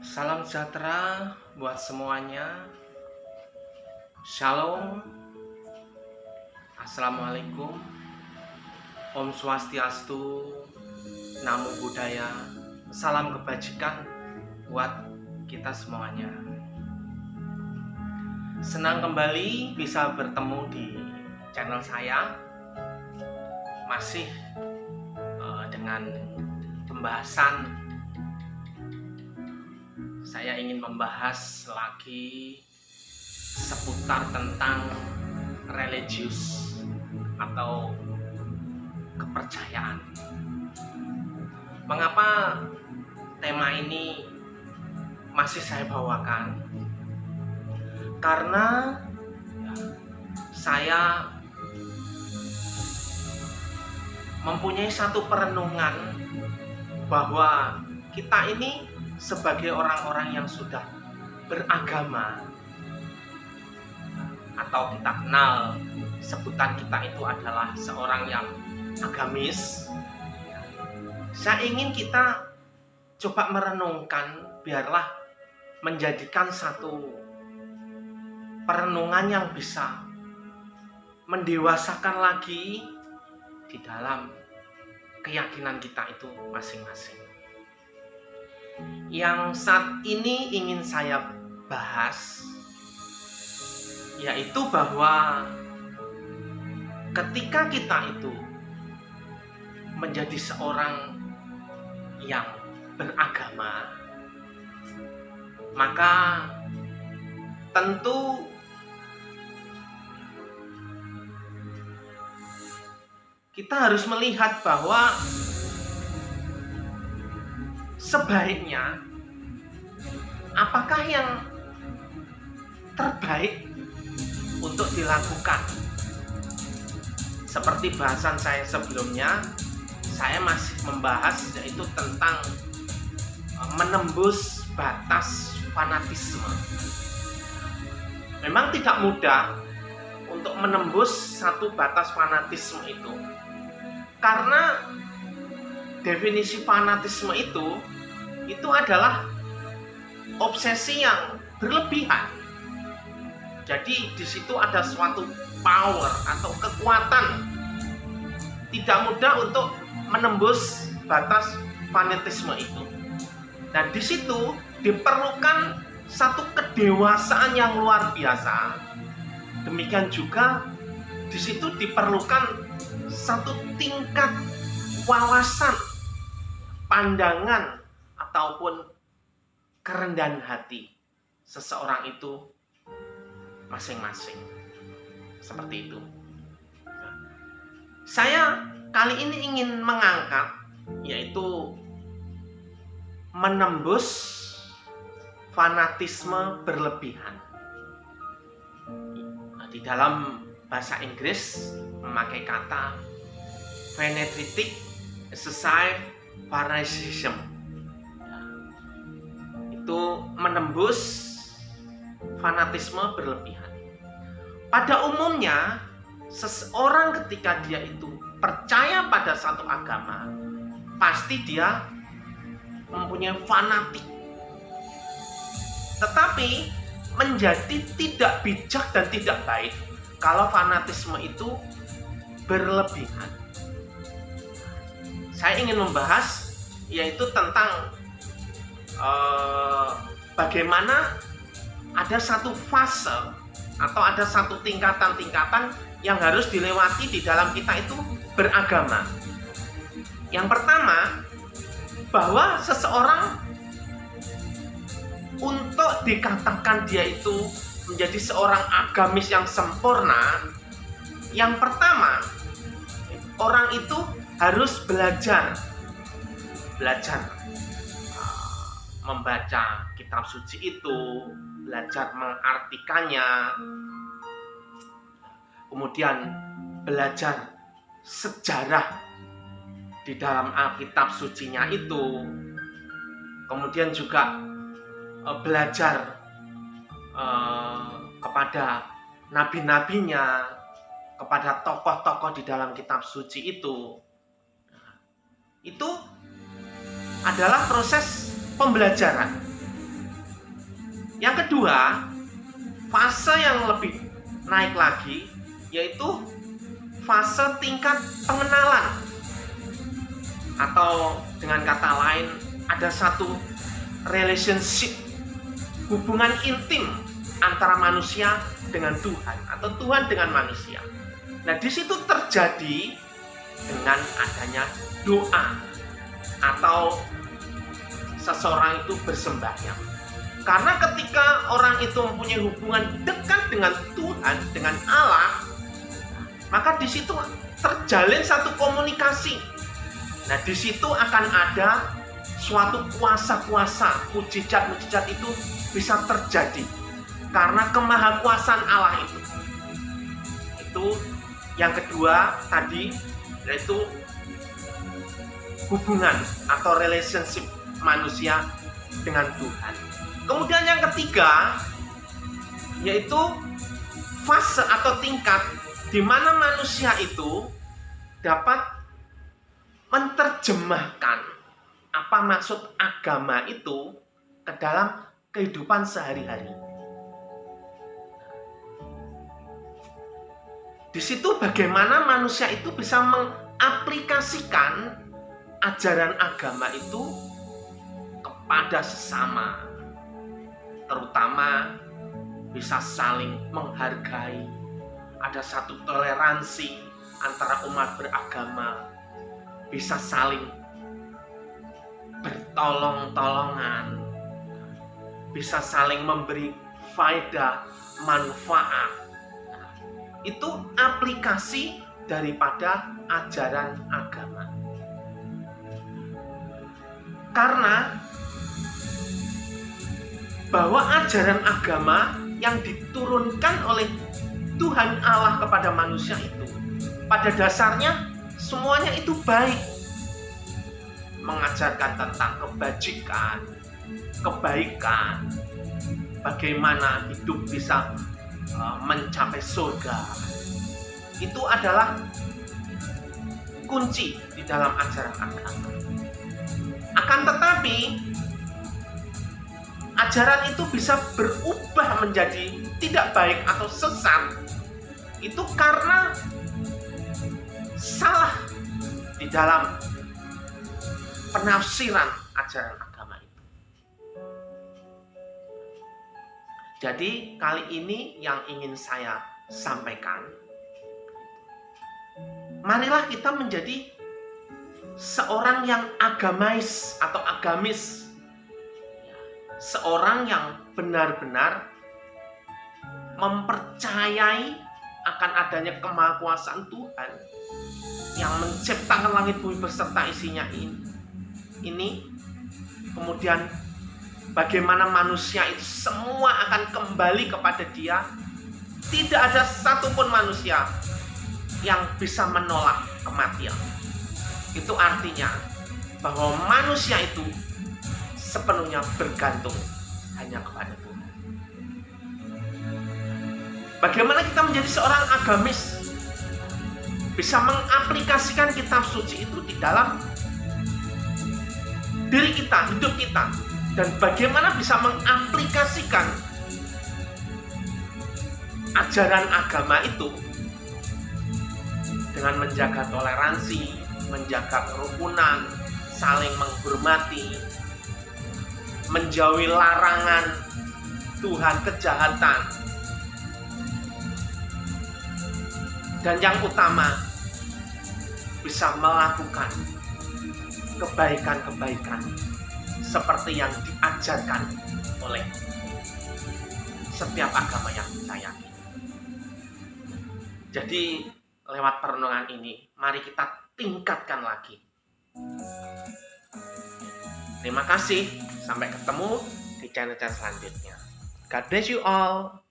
Salam sejahtera buat semuanya. Shalom. Assalamualaikum. Om Swastiastu. Namo Buddhaya. Salam kebajikan buat kita semuanya. Senang kembali bisa bertemu di channel saya. Masih dengan pembahasan, saya ingin membahas lagi seputar tentang religius atau kepercayaan. Mengapa tema ini masih saya bawakan? Karena saya mempunyai satu perenungan bahwa kita ini sebagai orang-orang yang sudah beragama, atau kita kenal sebutan kita itu adalah seorang yang agamis, saya ingin kita coba merenungkan, biarlah menjadikan satu perenungan yang bisa mendewasakan lagi di dalam keyakinan kita itu masing-masing. Yang saat ini ingin saya bahas yaitu bahwa ketika kita itu menjadi seorang yang beragama, maka tentu kita harus melihat bahwa sebaiknya apakah yang terbaik untuk dilakukan. Seperti bahasan saya sebelumnya, saya masih membahas yaitu tentang menembus batas fanatisme. Memang tidak mudah untuk menembus satu batas fanatisme itu, karena definisi fanatisme itu adalah obsesi yang berlebihan. Jadi di situ ada suatu power atau kekuatan. Tidak mudah untuk menembus batas fanatisme itu. Dan di situ diperlukan satu kedewasaan yang luar biasa. Demikian juga di situ diperlukan satu tingkat wawasan, pandangan, ataupun kerendahan hati seseorang itu masing-masing. Seperti itu. Saya kali ini ingin mengangkat yaitu menembus fanatisme berlebihan. Di dalam bahasa Inggris memakai kata fanatic excessive fanatism. Itu menembus fanatisme berlebihan. Pada umumnya, seseorang ketika dia itu percaya pada satu agama, pasti dia mempunyai fanatik. Tetapi menjadi tidak bijak dan tidak baik kalau fanatisme itu berlebihan. Saya ingin membahas yaitu tentang bagaimana ada satu fase atau ada satu tingkatan-tingkatan yang harus dilewati di dalam kita itu beragama. Yang pertama, bahwa seseorang untuk dikatakan dia itu menjadi seorang agamis yang sempurna, yang pertama, orang itu harus belajar membaca kitab suci itu, belajar mengartikannya, kemudian belajar sejarah di dalam Alkitab sucinya itu, kemudian juga belajar kepada nabi-nabinya, kepada tokoh-tokoh di dalam kitab suci itu. Itu adalah proses pembelajaran. Yang kedua, fase yang lebih naik lagi, yaitu fase tingkat pengenalan. Atau dengan kata lain, ada satu relationship, hubungan intim antara manusia dengan Tuhan atau Tuhan dengan manusia. Nah, di situ terjadi dengan adanya doa atau seseorang itu bersembahyang. Karena ketika orang itu mempunyai hubungan dekat dengan Tuhan, dengan Allah, maka di situ terjalin satu komunikasi. Nah, di situ akan ada suatu kuasa-kuasa, mujizat-mujizat itu bisa terjadi karena kemahakuasaan Allah itu. Itu yang kedua tadi, yaitu hubungan atau relationship manusia dengan Tuhan. Kemudian yang ketiga, yaitu fase atau tingkat di mana manusia itu dapat menerjemahkan apa maksud agama itu ke dalam kehidupan sehari-hari. Di situ bagaimana manusia itu bisa mengaplikasikan ajaran agama itu kepada sesama, terutama bisa saling menghargai, ada satu toleransi antara umat beragama, bisa saling bertolong-tolongan, bisa saling memberi faedah, manfaat. Itu aplikasi daripada ajaran agama. Karena bahwa ajaran agama yang diturunkan oleh Tuhan Allah kepada manusia itu pada dasarnya semuanya itu baik. Mengajarkan tentang kebajikan, kebaikan, bagaimana hidup bisa mencapai surga. Itu adalah kunci di dalam ajaran agama. Akan tetapi ajaran itu bisa berubah menjadi tidak baik atau sesat. Itu karena salah di dalam penafsiran ajaran agama itu. Jadi kali ini yang ingin saya sampaikan, marilah kita menjadi seorang yang agamais atau agamis, seorang yang benar-benar mempercayai akan adanya kemahakuasaan Tuhan yang menciptakan langit bumi beserta isinya ini. Kemudian bagaimana manusia itu semua akan kembali kepada Dia. Tidak ada satupun manusia yang bisa menolak kematian. Itu artinya bahwa manusia itu sepenuhnya bergantung hanya kepada Tuhan. Bagaimana kita menjadi seorang agamis, bisa mengaplikasikan kitab suci itu di dalam diri kita, hidup kita, dan bagaimana bisa mengaplikasikan ajaran agama itu dengan menjaga toleransi, menjaga kerukunan, saling menghormati, menjauhi larangan Tuhan, kejahatan, dan yang utama bisa melakukan kebaikan-kebaikan seperti yang diajarkan oleh setiap agama yang kita yakini. Jadi lewat perenungan ini, mari kita tingkatkan lagi. Terima kasih, sampai ketemu di channel-channel selanjutnya. God bless you all.